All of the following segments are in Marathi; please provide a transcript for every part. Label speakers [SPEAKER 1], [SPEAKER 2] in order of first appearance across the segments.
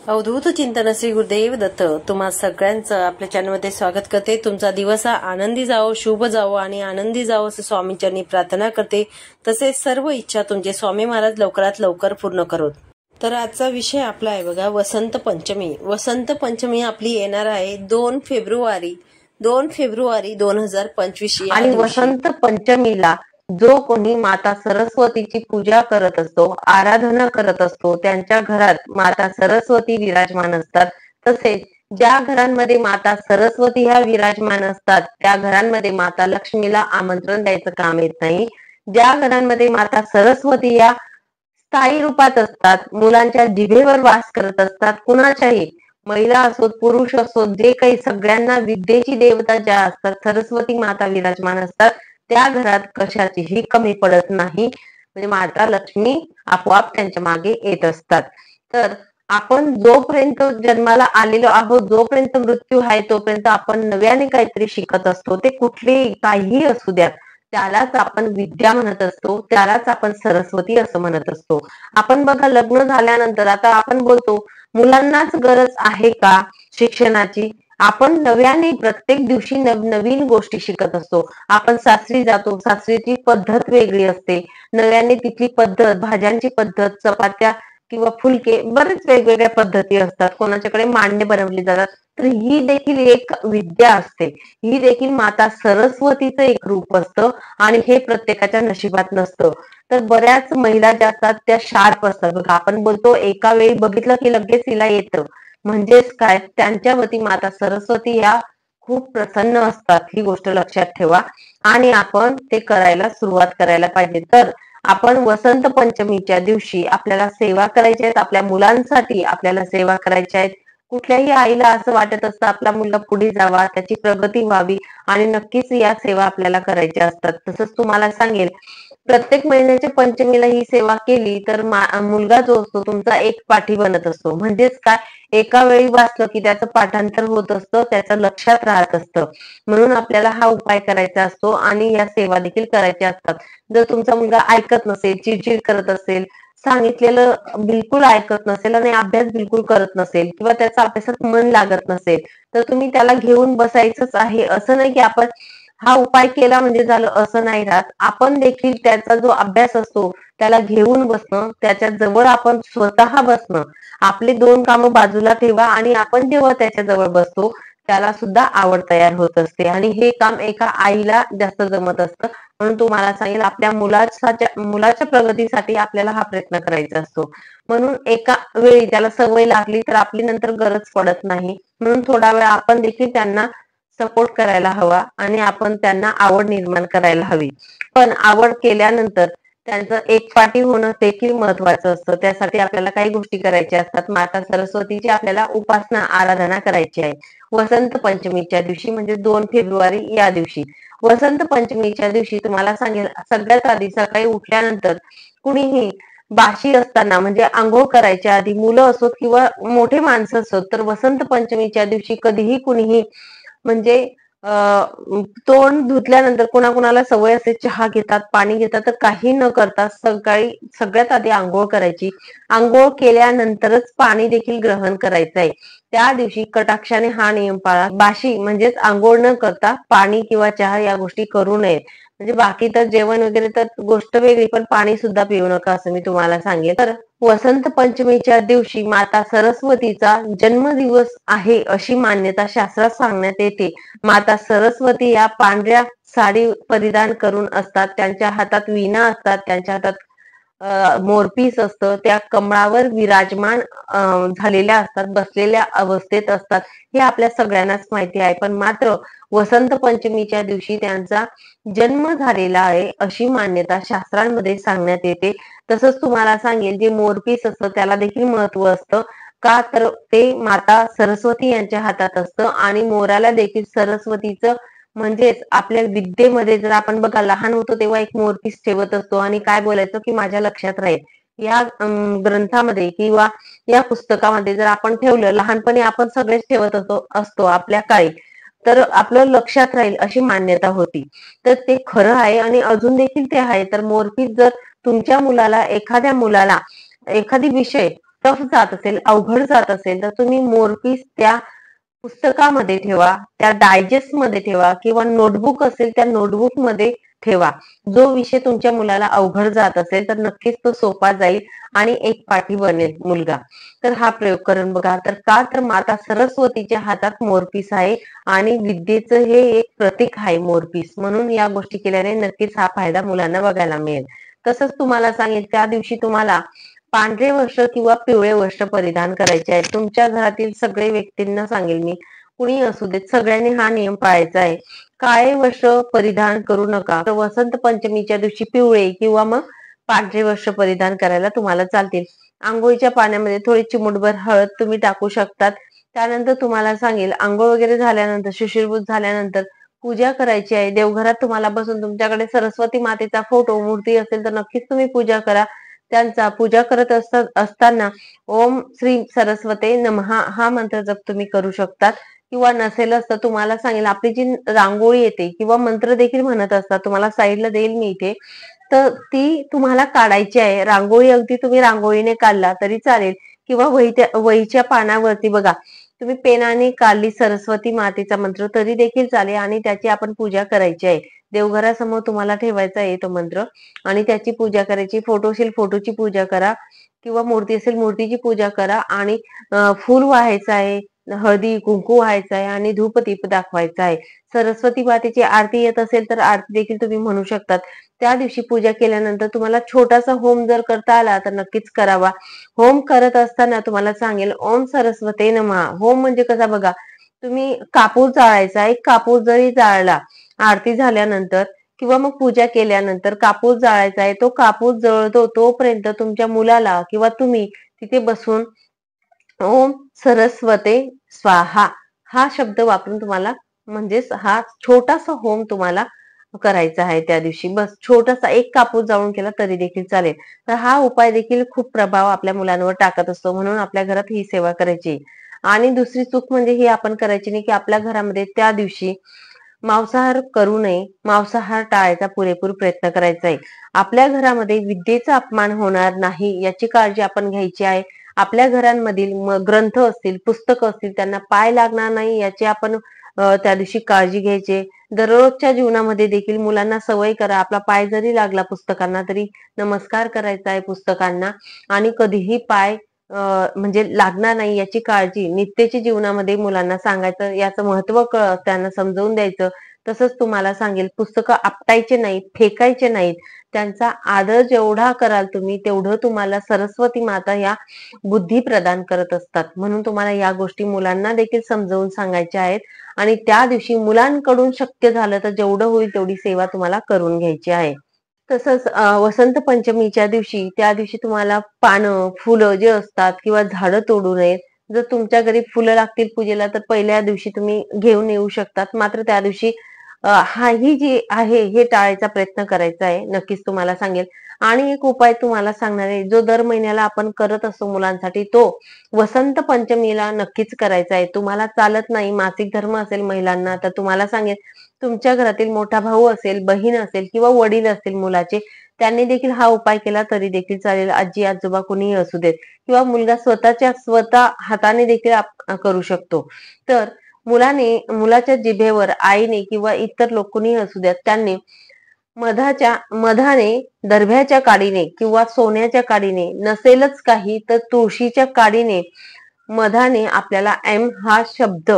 [SPEAKER 1] अवधूत चिंतन श्री गुरुदेव दत्त तुम्हा सगळ्यांचं आपल्या चॅनलमध्ये स्वागत करते। तुमचा दिवस हा आनंदी जावो, शुभ जावो आणि आनंदी जावो असं स्वामींचरणी प्रार्थना करते। तसेच सर्व इच्छा तुमचे स्वामी महाराज लवकरात लवकर पूर्ण करोत। तर आजचा विषय आपला आहे बघा वसंत पंचमी। वसंत पंचमी आपली येणार आहे 2 फेब्रुवारी 2025
[SPEAKER 2] आणि वसंत पंचमीला जो कोणी माता सरस्वतीची पूजा करत असतो, आराधना करत असतो, त्यांच्या घरात माता सरस्वती विराजमान असतात। तसेच ज्या घरांमध्ये माता सरस्वती ह्या विराजमान असतात त्या घरांमध्ये माता लक्ष्मीला आमंत्रण द्यायचं काम येत नाही। ज्या घरांमध्ये माता सरस्वती या स्थायी रूपात असतात, मुलांच्या जिभेवर वास करत असतात, कुणाच्याही महिला असोत पुरुष असोत जे काही सगळ्यांना विद्येची देवता ज्या असतात सरस्वती माता विराजमान असतात त्या घरात कशाचीही कमी पडत नाही। म्हणजे माता लक्ष्मी आपोआप त्यांच्या मागे येत असतात। तर आपण जोपर्यंत जन्माला आलेलो आहोत, जोपर्यंत मृत्यू आहे तोपर्यंत आपण नव्याने काहीतरी शिकत असतो। ते कुठलेही काहीही असू द्या त्यालाच आपण विद्या म्हणत असतो, त्यालाच आपण सरस्वती असं म्हणत असतो। आपण बघा लग्न झाल्यानंतर आता आपण बोलतो मुलांनाच गरज आहे का शिक्षणाची? आपण नव्याने प्रत्येक दिवशी नवीन गोष्टी शिकत असतो। आपण सासरी जातो, सासरीची पद्धत वेगळी असते, नव्याने तिथली पद्धत, भाज्यांची पद्धत, चपात्या किंवा फुलके बरेच वेगवेगळ्या पद्धती असतात, कोणाच्याकडे मांडे बनवली जातात। तर ही देखील एक विद्या असते, ही देखील माता सरस्वतीचं एक रूप असतं आणि हे प्रत्येकाच्या नशिबात नसतं। तर बऱ्याच महिला ज्या असतात त्या शार्प असतात बघा, आपण बोलतो एका वेळी बघितलं की लगेच तिला येतं, म्हणजेच काय त्यांच्यावरती माता सरस्वती या खूप प्रसन्न असतात। ही गोष्ट लक्षात ठेवा आणि आपण ते करायला सुरुवात करायला पाहिजे। तर आपण वसंत पंचमीच्या दिवशी आपल्याला सेवा करायच्या आहेत, आपल्या मुलांसाठी आपल्याला सेवा करायच्या आहेत। कुठल्याही आईला असं वाटत असतं आपला मुलगा पुढे जावा, त्याची प्रगती व्हावी आणि नक्कीच या सेवा आपल्याला करायच्या असतात। तसंच तुम्हाला सांगेल प्रत्येक महिन्याच्या पंचमीला ही सेवा केली तर मुलगा जो असतो तुमचा एक पाठी बनत असतो। म्हणजेच काय एका वेळी वाचलं की त्याचं पाठांतर होत असतं, त्याचं लक्षात राहत असतं। म्हणून आपल्याला हा उपाय करायचा असतो आणि या सेवा देखील करायच्या असतात। जर तुमचा मुलगा ऐकत नसेल, चिडचिड करत असेल, सांगितलेलं बिलकुल ऐकत नसेल आणि अभ्यास बिलकुल करत नसेल किंवा त्याचा अभ्यासात मन लागत नसेल तर तुम्ही त्याला घेऊन बसायचंच आहे। असं नाही की आपण हा उपाय केला म्हणजे झालं असं नाही राहत। आपण देखील त्याचा जो अभ्यास असतो त्याला घेऊन बसणं, त्याच्या जवळ आपण स्वतः बसणं, आपले 2 कामं बाजूला ठेवा आणि आपण जेव्हा त्याच्या जवळ बसतो त्याला सुद्धा आवड तयार होत असते आणि हे काम एका आईला जास्त जमत असतं। म्हणून तुम्हाला सांगेल आपल्या मुलाच्या प्रगतीसाठी आपल्याला हा प्रयत्न करायचा असतो। म्हणून एका वेळी त्याला सवय लागली तर आपली नंतर गरज पडत नाही। म्हणून थोडा वेळ आपण देखील त्यांना सपोर्ट करायला हवा आणि आपण त्यांना आवड निर्माण करायला हवी। पण आवड केल्यानंतर त्यांचं एकपाठी होणं देखील महत्वाचं असतं। त्यासाठी आपल्याला काही गोष्टी करायच्या असतात। माता सरस्वतीची आपल्याला उपासना आराधना करायची आहे वसंत पंचमीच्या दिवशी, म्हणजे 2 फेब्रुवारी या दिवशी। वसंत पंचमीच्या दिवशी तुम्हाला सांगेल सगळ्यात आधी सकाळी उठल्यानंतर कुणीही बाशी असताना म्हणजे आंघोळ करायच्या आधी मुलं असोत किंवा मोठे माणसं असोत तर वसंत पंचमीच्या दिवशी कधीही कुणीही म्हणजे तोंड धुतल्यानंतर कुणाकुणाला सवय असते चहा घेतात, पाणी घेतात, तर काही न करता सकाळी सगळ्यात आधी आंघोळ करायची। आंघोळ केल्यानंतरच पाणी देखील ग्रहण करायचं आहे। त्या दिवशी कटाक्षाने हा नियम पाळा, बाशी म्हणजेच आंघोळ न करता पाणी किंवा चहा या गोष्टी करू नयेत। म्हणजे बाकी तर जेवण वगैरे तर गोष्ट वेगळी, पण पाणी सुद्धा पिऊ नका असं मी तुम्हाला सांगेन। तर वसंत पंचमीच्या दिवशी माता सरस्वतीचा जन्मदिवस आहे अशी मान्यता शास्त्रात सांगण्यात येते। माता सरस्वती या पांढऱ्या साडी परिधान करून असतात, त्यांच्या हातात वीणा असतात, त्यांच्या हातात मोरपीस असतं, त्या कमळावर विराजमान झालेल्या असतात, बसलेल्या अवस्थेत असतात। हे आपल्या सगळ्यांनाच माहिती आहे, पण मात्र वसंत पंचमीच्या दिवशी त्यांचा जन्म झालेला आहे अशी मान्यता शास्त्रांमध्ये सांगण्यात येते। तसंच तुम्हाला सांगेल जे मोरपीस असतं त्याला देखील महत्व असतं, का तर ते माता सरस्वती यांच्या हातात असतं आणि मोराला देखील सरस्वतीचं म्हणजेच आपल्या विद्येमध्ये जर आपण बघा लहान होतो तेव्हा एक मोरपीस ठेवत असतो आणि काय बोलायचं की माझ्या लक्षात राहील। या ग्रंथामध्ये किंवा या पुस्तकामध्ये जर आपण ठेवलं, लहानपणी आपण सगळेच ठेवत असतो आपल्या काळी, तर आपलं लक्षात राहील अशी मान्यता होती। तर ते खरं आहे आणि अजून देखील ते आहे। तर मोरपीस जर तुमच्या मुलाला एखाद्या मुलाला एखादी विषय टफ जात असेल, अवघड जात असेल, तर तुम्ही मोरपीस त्या पुस्तकामध्ये ठेवा, त्या डायजेस्ट मध्ये ठेवा किंवा नोटबुक असेल त्या नोटबुक मध्ये ठेवा. जो विषय तुमच्या मुलाला अवघड जात असेल तर नक्कीच तो सोपा जाईल आणि एक पाठी बनेल मुलगा. तर हा प्रयोग करून बघा. तर का तर माता सरस्वतीच्या हातात मोरपीस आहे आणि विद्येचं हे एक प्रतीक आहे मोरपीस, म्हणून या गोष्टी केल्याने नक्कीच हा फायदा मुलांना बघायला मिळेल. तसंच तुम्हाला सांगेल, त्या दिवशी तुम्हाला पांढरे वस्त्र किंवा पिवळे वस्त्र परिधान करायचे आहे. तुमच्या घरातील सगळे व्यक्तींना सांगेल मी, कुणी असू देत, सगळ्यांनी हा नियम पाळायचा आहे. काळे वस्त्र परिधान करू नका. तर वसंत पंचमीच्या दिवशी पिवळे किंवा मग पांढरे वस्त्र परिधान करायला तुम्हाला चालतील. आंघोळीच्या पाण्यामध्ये थोडी चिमूटभर हळद तुम्ही टाकू शकतात. त्यानंतर तुम्हाला सांगेल, आंघोळ वगैरे झाल्यानंतर, शुचिर्भूत झाल्यानंतर पूजा करायची आहे. देवघरात तुम्हाला बसून तुमच्याकडे सरस्वती मातेचा फोटो, मूर्ती असेल तर नक्कीच तुम्ही पूजा करा. त्यांचा पूजा करत असताना ओम श्री सरस्वते नमः हा मंत्र जप तुम्ही करू शकतात. किंवा नसेलच तर तुम्हाला सांगेल, आपली जी रांगोळी येते किंवा मंत्र देखील म्हणत असतात, तुम्हाला साईडला देईल मी इथे, तर ती तुम्हाला काढायची आहे. रांगोळी अगदी तुम्ही रांगोळीने काढला तरी चालेल किंवा वहीच्या पानावरती बघा, तुम्ही पेनाने काढली सरस्वती मातेचा मंत्र तरी देखील चालेल आणि त्याची आपण पूजा करायची आहे. देवघरासमोर तुम्हाला ठेवायचा आहे तो मंत्र आणि त्याची पूजा करायची. फोटो असेल फोटोची पूजा करा किंवा मूर्ती असेल मूर्तीची पूजा करा आणि फूल व्हायचं आहे, हळदी कुंकू व्हायचं आहे आणि धूपदीप दाखवायचा आहे. सरस्वती मातेची आरती येत असेल तर आरती देखील तुम्ही म्हणू शकतात. त्या दिवशी पूजा केल्यानंतर तुम्हाला छोटासा होम जर करता आला तर नक्कीच करावा. होम करत असताना तुम्हाला सांगेल, ओम सरस्वते नमः. होम म्हणजे कसा बघा, तुम्ही कापूर जाळायचा. एक कापूर जरी जाळला आरती झाल्यानंतर किंवा मग पूजा केल्यानंतर कापूर जाळायचा आहे, तो कापूर जळतो तोपर्यंत तुमच्या मुलाला किंवा तुम्ही तिथे बसून ओम सरस्वते स्वाहा हा शब्द वापरून तुम्हाला, म्हणजेच हा छोटासा होम तुम्हाला करायचा आहे त्या दिवशी. बस छोटासा एक कापूर जाळून केला तरी देखील चालेल. तर हा उपाय देखील खूप प्रभाव आपल्या मुलांवर टाकत असतो, म्हणून आपल्या घरात ही सेवा करायची. आणि दुसरी चूक म्हणजे ही आपण करायची नाही की आपल्या घरामध्ये त्या दिवशी मांसाहार करू नये. मांसाहार टाळायचा पुरेपूर प्रयत्न करायचा आहे. आपल्या घरामध्ये विद्येचा अपमान होणार नाही याची काळजी आपण घ्यायची आहे. आपल्या घरांमधील ग्रंथ असतील, पुस्तकं असतील, त्यांना पाय लागणार नाही याची आपण त्या दिवशी काळजी घ्यायची. दररोजच्या जीवनामध्ये देखील मुलांना सवय करा, आपला पाय जरी लागला पुस्तकांना तरी नमस्कार करायचा आहे पुस्तकांना आणि कधीही पाय म्हणजे लागणार नाही याची काळजी नित्याच्या जीवनामध्ये मुलांना सांगायचं, याचं महत्व त्यांना समजावून द्यायचं. तसंच तुम्हाला सांगेल, पुस्तकं आपटायचे नाहीत, फेकायचे नाहीत. त्यांचा आदर जेवढा कराल तुम्ही तेवढं तुम्हाला सरस्वती माता या बुद्धी प्रदान करत असतात. म्हणून तुम्हाला या गोष्टी मुलांना देखील समजावून सांगायच्या आहेत आणि त्या दिवशी मुलांकडून शक्य झालं तर जेवढं होईल तेवढी सेवा तुम्हाला करून घ्यायची आहे. तसंच वसंत पंचमीच्या दिवशी, त्या दिवशी तुम्हाला पानं, फुलं जे असतात किंवा झाडं तोडू नयेत. जर तुमच्या घरी फुलं लागतील पूजेला तर पहिल्या दिवशी तुम्ही घेऊन येऊ शकतात. मात्र त्या दिवशी ही जी आहे हे टाळायचा प्रयत्न करायचा आहे. नक्कीच तुम्हाला सांगेल. आणि एक उपाय तुम्हाला सांगणार आहे, जो दर महिन्याला आपण करत असतो मुलांसाठी, तो वसंत पंचमीला नक्कीच करायचा आहे. तुम्हाला चालत नाही, मासिक धर्म असेल महिलांना, तर तुम्हाला सांगेल, तुमच्या घरातील मोठा भाऊ असेल, बहीण असेल किंवा वडील असतील मुलाचे, त्यांनी देखील हा उपाय केला तरी देखील चालेल. आजी आजोबा कुणीही असू देत किंवा मुलगा स्वतः हाताने देखील करू शकतो. तर मुलाच्या जिभेवर आईने किंवा इतर लोक कुणीही असू द्यात, त्यांनी मधाने, दर्भ्याच्या काडीने किंवा सोन्याच्या काडीने, नसेलच काही तर तुळशीच्या काडीने, मधाने आपल्याला एम हा शब्द,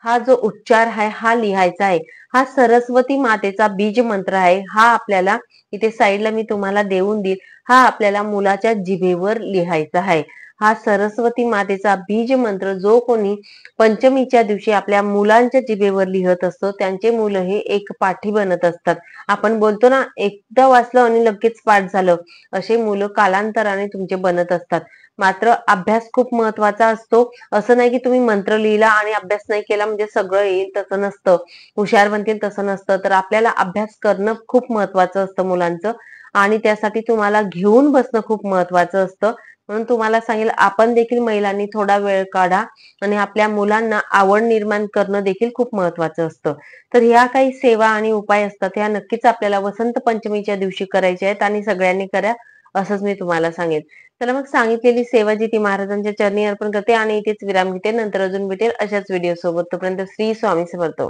[SPEAKER 2] हा जो उच्चार आहे हा लिहायचा आहे. हा सरस्वती मातेचा बीज मंत्र आहे. हा आपल्याला इथे साईडला मी तुम्हाला देऊन देईल. हा आपल्याला मुलाच्या जिभेवर लिहायचा आहे. हा सरस्वती मातेचा बीज मंत्र जो कोणी पंचमीच्या दिवशी आपल्या मुलांच्या जिभेवर लिहत असतो, त्यांचे मुलं हे एक पाठी बनत असतात. आपण बोलतो ना, एकदा वाचलं आणि लगेच पाठ झालं, असे मुलं कालांतराने तुमचे बनत असतात. मात्र अभ्यास खूप महत्वाचा असतो. असं नाही की तुम्ही मंत्र लिहिला आणि अभ्यास नाही केला म्हणजे सगळं येईल, तसं नसतं. हुशार बनतील तसं नसतं. तर आपल्याला अभ्यास करणं खूप महत्वाचं असतं मुलांचं आणि त्यासाठी तुम्हाला घेऊन बसणं खूप महत्वाचं असतं. म्हणून तुम्हाला सांगेल, आपण देखील महिलांनी थोडा वेळ काढा आणि आपल्या मुलांना आवड निर्माण करणं देखील खूप महत्वाचं असतं. तर ह्या काही सेवा आणि उपाय असतात, ह्या नक्कीच आपल्याला वसंत पंचमीच्या दिवशी करायच्या आहेत आणि सगळ्यांनी करा. असंच मी तुम्हाला सांगेन. चला मग सांगितलेली सेवा जी ती महाराजांच्या चरणी अर्पण करते आणि इथेच विराम घेते. नंतर अजून भेटेल अशाच व्हिडिओ सोबत. तोपर्यंत श्री स्वामी समर्थ.